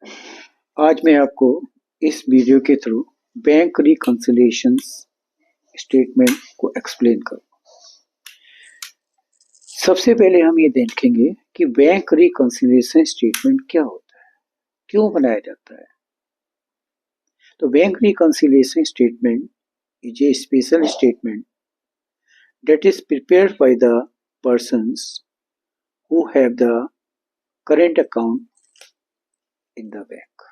आज मैं आपको इस वीडियो के थ्रू बैंक रिकंसिलिएशन स्टेटमेंट को एक्सप्लेन करूँ। सबसे पहले हम ये देखेंगे कि बैंक रिकंसिलिएशन स्टेटमेंट क्या होता है, क्यों बनाया जाता है। तो bank reconciliation statement is a special statement that is prepared by the persons who have the current account in the bank.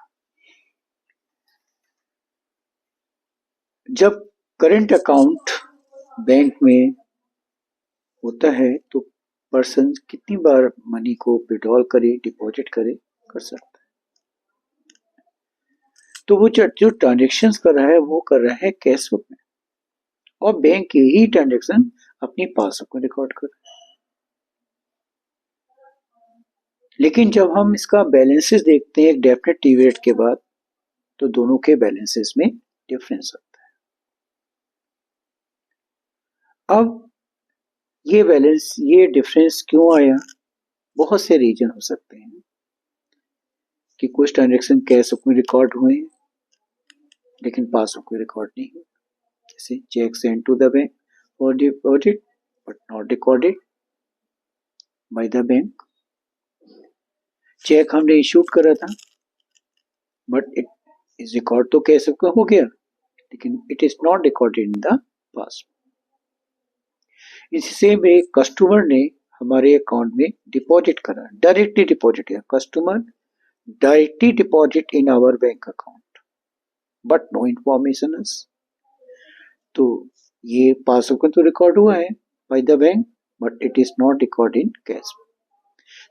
जब करंट अकाउंट बैंक में होता है तो पर्सन कितनी बार मनी को विड्रॉल करे, डिपॉजिट करे, कर सकता है। तो वो जो ट्रांजेक्शन कर रहा है वो कर रहा है कैश बुक में, और बैंक यही ट्रांजेक्शन अपनी पासबुक में रिकॉर्ड कर रहा है। लेकिन जब हम इसका बैलेंसेस देखते हैं एक डेफिनेट पीरियड के बाद, तो दोनों के बैलेंसेस में डिफरेंस होता है। अब ये डिफरेंस क्यों आया? बहुत से रीजन हो सकते हैं कि कुछ ट्रांजेक्शन कैश बुक में रिकॉर्ड हुए हैं लेकिन पासबुक में रिकॉर्ड नहीं हुए, जैसे cheque send to the bank for deposit but not recorded by the bank. Cheque हमने इशूड करा था बट इट इज रिकॉर्ड तो कैश बुक में हो गया, लेकिन it is not recorded in the passbook. इसी से में कस्टमर ने हमारे अकाउंट में डिपॉजिट करा, डायरेक्टली डिपॉजिट किया, customer directly deposit in our bank account but no information us. तो ये पासबुक में तो रिकॉर्ड हुआ है by the bank but it is not record in cash.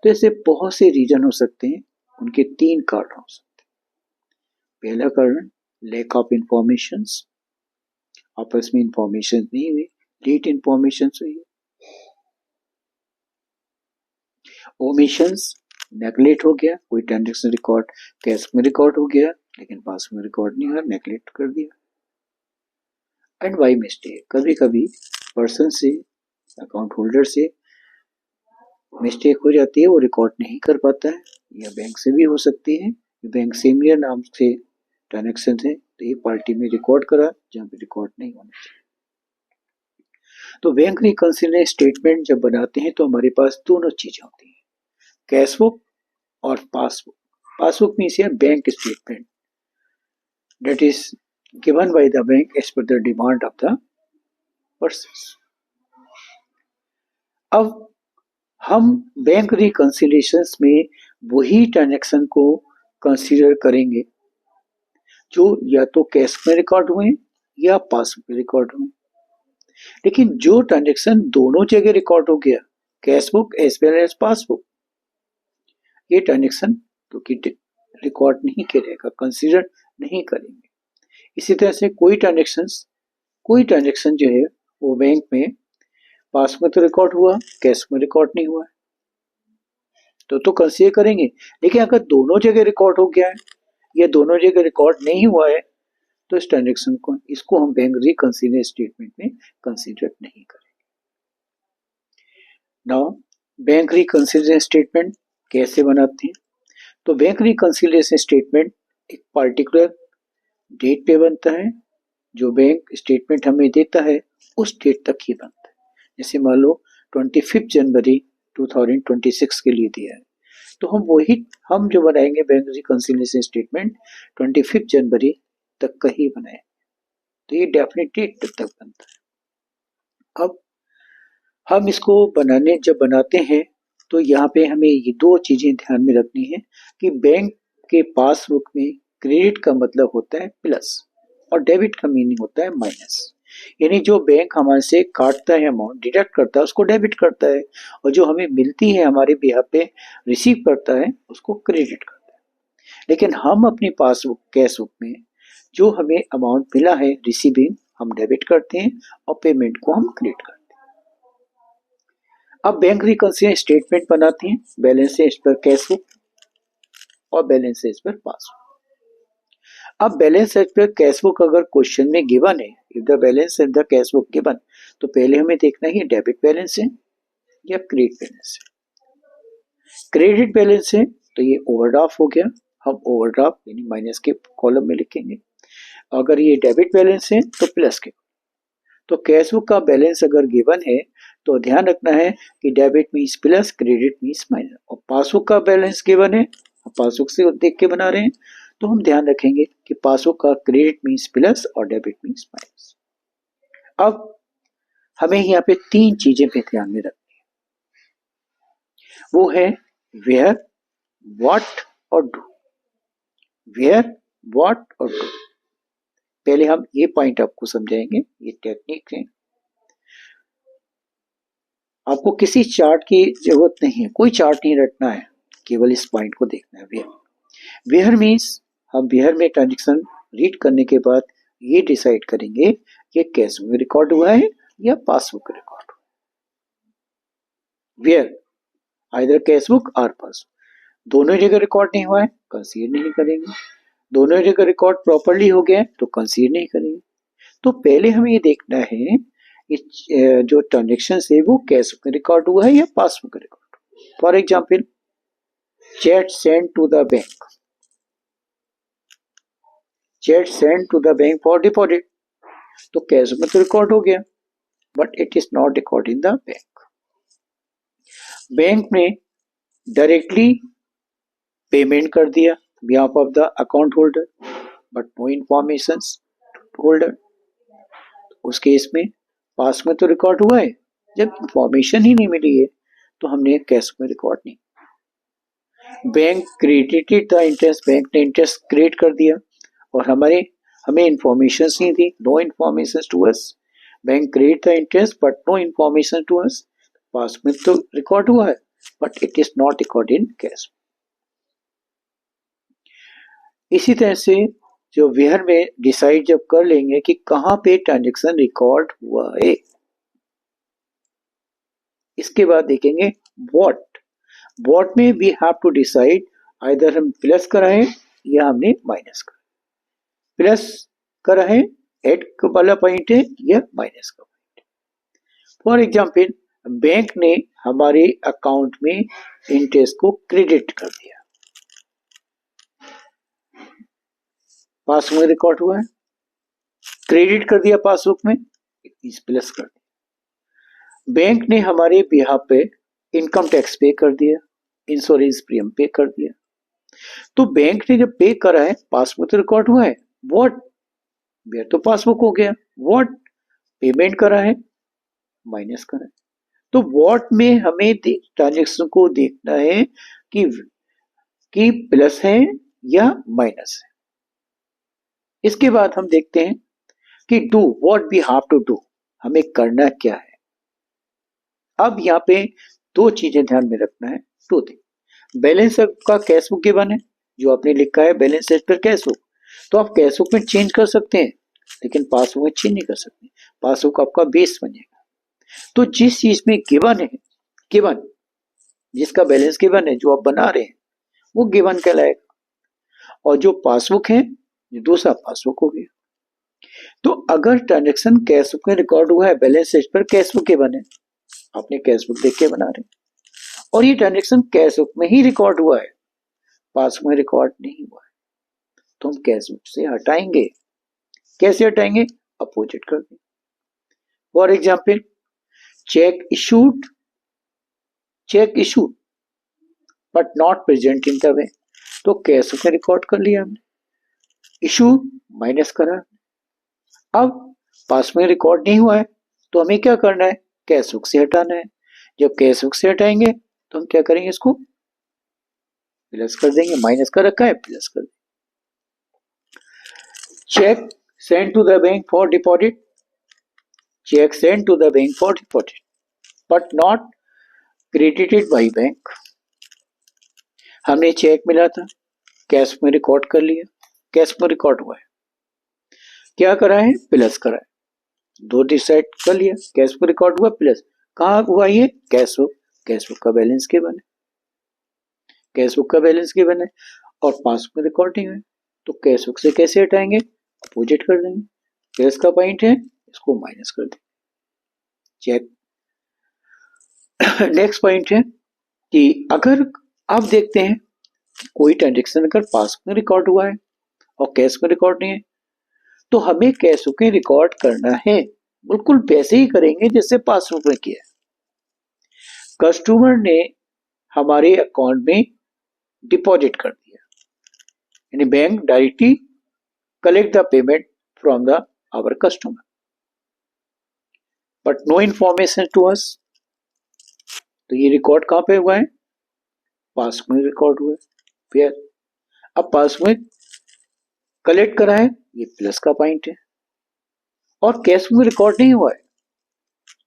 तो ऐसे बहुत से रीजन हो सकते हैं, उनके 3 कारण हो सकते हैं। पहला कारण लैक ऑफ इंफॉर्मेशन, आपस में इंफॉर्मेशन नहीं हुई, लेट इंफॉर्मेशन हुई। ओमिशंस, नेगलेक्ट हो गया, कोई ट्रांजेक्शन रिकॉर्ड कैश में रिकॉर्ड हो गया लेकिन पास में रिकॉर्ड नहीं हुआ, नेगलेक्ट कर दिया। एंड बाय मिस्टेक, कभी कभी पर्सन से, अकाउंट होल्डर से मिस्टेक हो जाती है, वो रिकॉर्ड नहीं कर पाता है, या बैंक से भी हो सकती है, बैंक सेमियर नाम से ट्रांजेक्शन है तो ये पार्टी में रिकॉर्ड करा जहाँ पे रिकॉर्ड नहीं होना चाहिए। तो बैंक रिकंसिलिएशन स्टेटमेंट जब बनाते हैं तो हमारे पास दोनों चीजें होती हैं, कैश बुक और पासबुक। पासबुक मीन्स है bank statement that is given by the bank as per the demand of the persons. अब हम बैंक रिकंसिलिएशंस में वही ट्रांजेक्शन को कंसीडर करेंगे जो या तो कैश में रिकॉर्ड हुए या पासबुक में रिकॉर्ड हुए। लेकिन जो ट्रांजेक्शन दोनों जगह रिकॉर्ड हो गया, cash book as well as passbook, ये ट्रांजेक्शन तो रिकॉर्ड नहीं करेगा, कंसीडर नहीं करेंगे। इसी तरह से कोई ट्रांजेक्शन जो है वो बैंक में पासबुक में तो रिकॉर्ड हुआ, कैश में रिकॉर्ड नहीं हुआ है तो कंसीडर करेंगे। लेकिन अगर दोनों जगह रिकॉर्ड हो गया है या दोनों जगह रिकॉर्ड नहीं हुआ है तो इस ट्रांजेक्शन को, इसको हम बैंक रिकंसिलिएशन स्टेटमेंट में कंसीडर नहीं करेंगे। नाउ बैंक रिकंसिलिएशन स्टेटमेंट कैसे बनाते हैं? तो बैंक रिकंसिलिएशन स्टेटमेंट एक पर्टिकुलर डेट पे बनता है, जो बैंक स्टेटमेंट हमें देता है उस डेट तक ही बनता है। जैसे मान लो 25 जनवरी 2026 के लिए दिया है तो हम जो बनाएंगे बैंक रिकंसिलिएशन स्टेटमेंट 25 जनवरी तक का ही बनाए, तो ये डेफिनेट डेट तक बनता है। अब हम इसको बनाते हैं तो यहाँ पे हमें ये 2 चीजें ध्यान में रखनी है कि बैंक के पासबुक में क्रेडिट का मतलब होता है प्लस और डेबिट का मीनिंग होता है माइनस। यानी जो बैंक हमारे से काटता है, अमाउंट डिडक्ट करता है, उसको डेबिट करता है, और जो हमें मिलती है हमारे बिहाफ पे रिसीव करता है उसको क्रेडिट करता है। लेकिन हम अपनी पासबुक कैश बुक में जो हमें अमाउंट मिला है रिसीविंग, हम डेबिट करते हैं और पेमेंट को हम क्रेडिट करते हैं। अब बैंक रिकंसिलिएशन स्टेटमेंट बनाते हैं, balance as per cash book और बैलेंस एज पर पासबुक। अब balance as per cash book अगर क्वेश्चन में गिवन है, if the balance in the cash book given, तो पहले हमें देखना है डेबिट बैलेंस है या क्रेडिट बैलेंस है। क्रेडिट बैलेंस है तो ये ओवरड्राफ्ट हो गया, हम ओवरड्राफ्ट यानी माइनस के कॉलम में लिखेंगे। अगर ये डेबिट बैलेंस है तो प्लस के। तो कैश बुक का बैलेंस अगर गिवन है तो ध्यान रखना है कि debit means plus, credit means minus. और पासबुक का बैलेंस गिवन है, पासबुक से देख के बना रहे हैं, तो हम ध्यान रखेंगे कि पासबुक का क्रेडिट मीन्स प्लस और डेबिट मीन्स माइनस। अब हमें यहाँ पे 3 चीजें पे ध्यान में रखनी है, वो है वेयर, व्हाट और डू। वेयर, व्हाट और डू। पहले हम ये पॉइंट आपको समझाएंगे, ये टेक्निक है। आपको किसी चार्ट की जरूरत नहीं है, कोई चार्ट नहीं रटना है, केवल इस पॉइंट को देखना है। वेयर, वेयर मीन्स हम वेयर में ट्रांजेक्शन रीड करने के बाद ये डिसाइड करेंगे कि कैश में रिकॉर्ड हुआ है या पासबुक रिकॉर्ड हुआ है। वेयर आइदर कैश बुक और पासबुक, दोनों जगह रिकॉर्ड नहीं हुआ है, कंसीडर नहीं करेंगे। दोनों जगह रिकॉर्ड प्रॉपरली हो गया है तो कंसीडर नहीं करेंगे। तो पहले हमें ये देखना है जो ट्रांजेक्शन है वो कैश बुक में रिकॉर्ड हुआ है या पासबुक में record. For example, cheque send to the bank, cheque send to the bank for deposit, तो कैश बुक में तो रिकॉर्ड हो गया, but it is not record in the bank. Bank ने डायरेक्टली पेमेंट कर दिया behalf of the account holder but no information holder, उस case में पास में तो रिकॉर्ड हुआ है, जब इंफॉर्मेशन ही नहीं मिली है तो हमने कैश में रिकॉर्ड नहीं। Bank credited the interest, bank ने इंटरेस्ट क्रिएट कर दिया और हमें इंफॉर्मेशन नहीं दी, no information to us. Bank create the interest but no information to us, pass में तो रिकॉर्ड हुआ है but it is not record in cash. इसी तरह से जो वेयर में डिसाइड जब कर लेंगे कि कहां पे ट्रांजेक्शन रिकॉर्ड हुआ है, इसके बाद देखेंगे व्हाट। व्हाट में we have to decide either हम प्लस कराएं या हमने माइनस कराएं। प्लस कराएं ऐड वाला पॉइंट है या माइनस का पॉइंट है। फॉर एग्जाम्पल, बैंक ने हमारे अकाउंट में इंटरेस्ट को क्रेडिट कर दिया, पासबुक में रिकॉर्ड हुआ है, क्रेडिट कर दिया पासबुक में, प्लस कर दिया। बैंक ने हमारे बिहाफ पे इनकम टैक्स पे कर दिया, इंश्योरेंस प्रीमियम पे कर दिया। तो बैंक ने जब पे करा है, पासबुक तो रिकॉर्ड हुआ है, व्हाट, वेयर तो पासबुक हो गया, व्हाट पेमेंट करा है, माइनस करा है। तो व्हाट में हमें ट्रांजेक्शन को देखना है कि प्लस है या माइनस है। इसके बाद हम देखते हैं कि do, what we have to do, हमें करना क्या है। अब यहाँ पे 2 चीजें ध्यान में रखना है, 2 थिंग। बैलेंस का कैश बुक गिवन है, जो आपने लिखा है बैलेंस शीट पर कैश बुक, तो आप कैश बुक में चेंज कर सकते हैं लेकिन पासबुक में चेंज नहीं कर सकते, पासबुक आपका बेस बनेगा। तो जिस चीज में गिवन है, गिवन जिसका बैलेंस गिवन है, जो आप बना रहे हैं वो गिवन कहलाएगा, और जो पासबुक है दूसरा पासबुक हो गया। तो अगर ट्रांजेक्शन कैश बुक में रिकॉर्ड हुआ है, बैलेंस शीट पर कैश बुक गिवन है, आपने कैश बुक देख के बना रहे हैं, और ये ट्रांजेक्शन कैश बुक में ही रिकॉर्ड हुआ है, पासबुक में रिकॉर्ड नहीं हुआ है, तो हम कैश बुक से हटाएंगे। कैसे हटाएंगे? अपोजिट कर देंगे। For example, check issued but not present in the bank, तो कैश बुक में रिकॉर्ड कर लिया हमने, इशू माइनस करा। अब पास में रिकॉर्ड नहीं हुआ है तो हमें क्या करना है? कैश बुक से हटाना है। जब कैश बुक से हटाएंगे तो हम क्या करेंगे? इसको प्लस कर देंगे, माइनस का रखा है प्लस कर देंगे। Cheque send to the bank for deposit, cheque send to the bank for deposit but not credited by bank. हमने चेक मिला था, कैश में रिकॉर्ड कर लिया, कैश में रिकॉर्ड हुआ है, क्या करा है? प्लस करा है, 2 डिसाइड कर लिया, कैश में रिकॉर्ड हुआ प्लस, कहाँ हुआ ये? कैश बुक का बैलेंस के बने, कैश बुक का बैलेंस के बने और पासबुक में रिकॉर्ड नहीं हुआ, तो कैश बुक से कैसे हटाएंगे? अपोजिट कर देंगे, प्लस का पॉइंट है इसको माइनस कर देंगे। चेक नेक्स्ट पॉइंट है कि अगर आप देखते हैं कोई ट्रांजेक्शन अगर पासबुक में रिकॉर्ड हुआ है और कैश में रिकॉर्ड नहीं है, तो हमें कैश बुक में रिकॉर्ड करना है, बिल्कुल वैसे ही करेंगे जैसे पासबुक में किया। कस्टमर ने हमारे अकाउंट में डिपॉजिट कर दिया, यानी bank directly collect the payment from the our customer, but no information to us. तो ये रिकॉर्ड कहां पे हुआ है? पासबुक में रिकॉर्ड हुआ है। फिर अब पासबुक में कलेक्ट करा है, ये प्लस का पॉइंट है, और कैश में रिकॉर्ड नहीं हुआ है,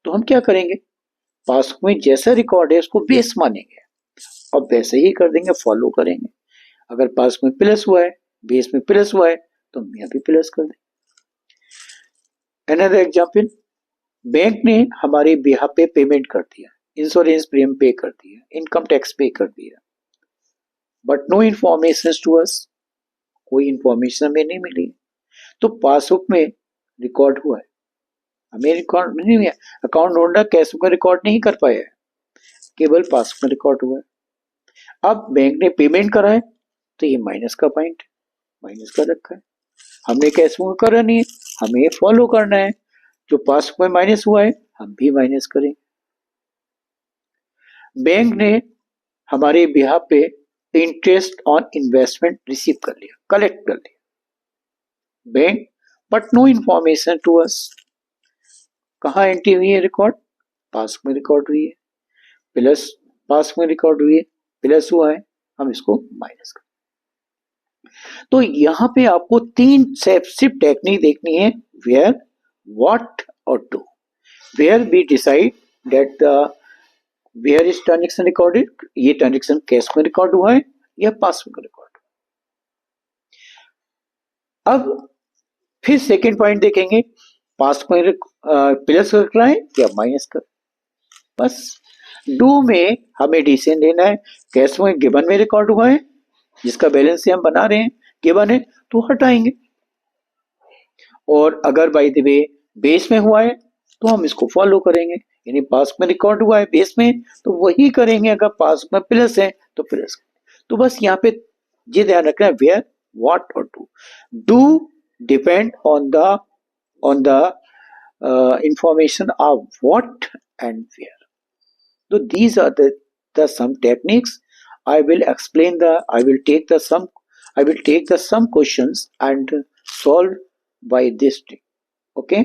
तो हम क्या करेंगे? पासबुक में जैसा रिकॉर्ड है उसको बेस मानेंगे और वैसे ही कर देंगे, फॉलो करेंगे। अगर पासबुक में प्लस हुआ है, बेस में प्लस हुआ है, तो हम यहाँ भी प्लस कर देंगे। अनदर एग्जाम्पल, बैंक ने हमारे बिहाफ पे पेमेंट कर दिया, इंश्योरेंस प्रीमियम पे कर दिया, इनकम टैक्स पे कर दिया, but no information to us, कोई इंफॉर्मेशन हमें नहीं मिली। तो पासबुक में रिकॉर्ड हुआ है, हमें रिकॉर्ड नहीं हुआ, अकाउंट होल्डर कैश बुक में रिकॉर्ड नहीं कर पाया है, केवल पासबुक में रिकॉर्ड हुआ है। अब बैंक ने पेमेंट करा है, तो ये माइनस का पॉइंट, माइनस का रखा है। हमने कैश बुक में करा नहीं है, हमें फॉलो करना है, जो पासबुक में माइनस हुआ है हम भी माइनस करें। बैंक ने हमारे बिहाफ पे इंटरेस्ट ऑन इन्वेस्टमेंट रिसीव कर लिया, कलेक्ट कर लिया bank, but no information to us. कहाँ एंट्री हुई है रिकॉर्ड? पासबुक में रिकॉर्ड हुई है, प्लस पासबुक में रिकॉर्ड हुई है, प्लस हुआ है, हम इसको माइनस कर। तो यहां पे आपको तीन सिर्फ टेक्निक देखनी है, वेयर, व्हाट और do. Where we decide that where is transaction recorded, ये ट्रांजेक्शन कैश में रिकॉर्ड हुआ है या पासबुक में रिकॉर्ड। अब फिर सेकेंड पॉइंट देखेंगे, पासबुक में प्लस कर है या माइनस कर। बस डू में हमें डिसीजन लेना है, कैश में गिवन में रिकॉर्ड हुआ है, जिसका बैलेंस से हम बना रहे हैं, गिवन है तो हटाएंगे, और अगर बाय द वे बेस में हुआ है तो हम इसको फॉलो करेंगे, यानी पास में रिकॉर्ड हुआ है बेस में तो वही करेंगे, अगर पास में प्लस है तो प्लस। तो बस यहाँ पे ये ध्यान रखना है, वेयर, व्हाट और do depend on the information of what and where. So these are the some techniques. I will explain I will take the some questions and solve by this trick. Okay.